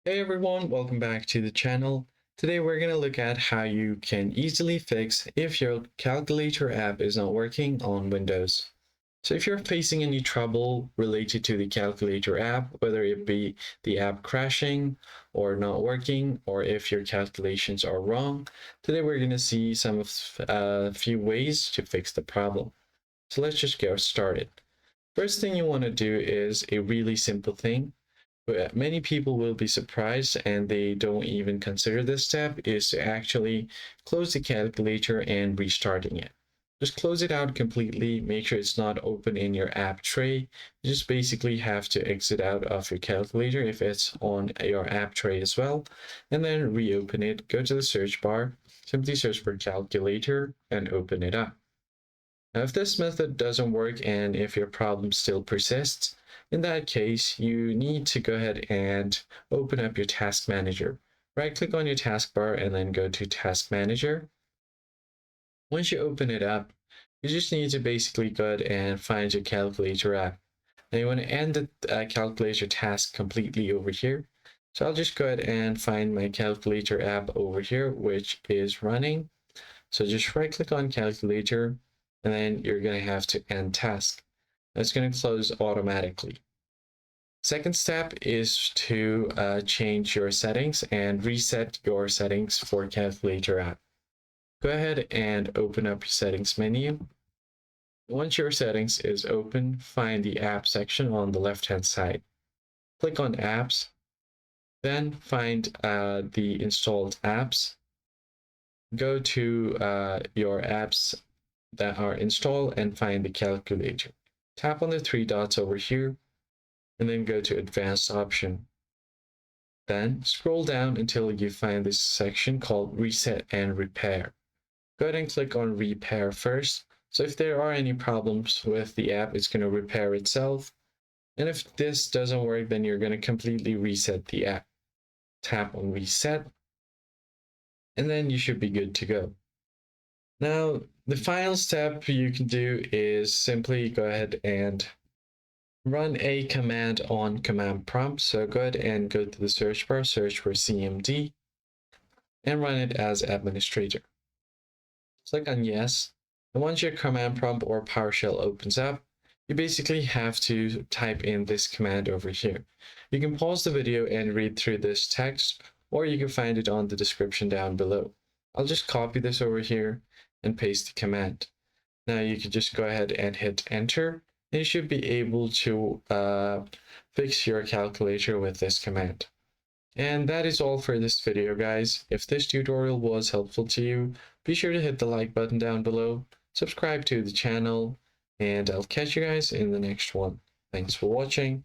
Hey everyone, welcome back to the channel. Today we're going to look at how you can easily fix if your calculator app is not working on Windows. So if you're facing any trouble related to the calculator app, whether it be the app crashing or not working, or if your calculations are wrong, today we're going to see some of a few ways to fix the problem. So let's just get started. First thing you want to do is a really simple thing. But many people will be surprised and they don't even consider this step is to actually close the calculator and restarting it. Just close it out completely, make sure it's not open in your app tray. You just basically have to exit out of your calculator if it's on your app tray as well, and then reopen it. Go to the search bar, simply search for calculator and open it up. Now, if this method doesn't work and if your problem still persists, in that case, you need to go ahead and open up your task manager. Right-click on your taskbar and then go to Task Manager. Once you open it up, you just need to basically go ahead and find your calculator app. Now you want to end the calculator task completely over here. So I'll just go ahead and find my calculator app over here, which is running. So just right-click on calculator, and then you're going to have to end task. That's going to close automatically. Second step is to change your settings and reset your settings for calculator app. Go ahead and open up your settings menu. Once your settings is open, find the app section on the left-hand side. Click on apps, then find the installed apps. Go to your apps that are installed and find the calculator. Tap on the three dots over here and then go to advanced option. Then scroll down until you find this section called reset and repair. Go ahead and click on repair first. So if there are any problems with the app, it's going to repair itself. And if this doesn't work, then you're going to completely reset the app. Tap on reset and then you should be good to go. Now, the final step you can do is simply go ahead and run a command on command prompt. So go ahead and go to the search bar, search for CMD, and run it as administrator. Click on yes. And once your command prompt or PowerShell opens up, you basically have to type in this command over here. You can pause the video and read through this text, or you can find it on the description down below. I'll just copy this over here and paste the command. Now you can just go ahead and hit enter, and you should be able to fix your calculator with this command. And that is all for this video, guys. If this tutorial was helpful to you, be sure to hit the like button down below, subscribe to the channel, and I'll catch you guys in the next one. Thanks for watching.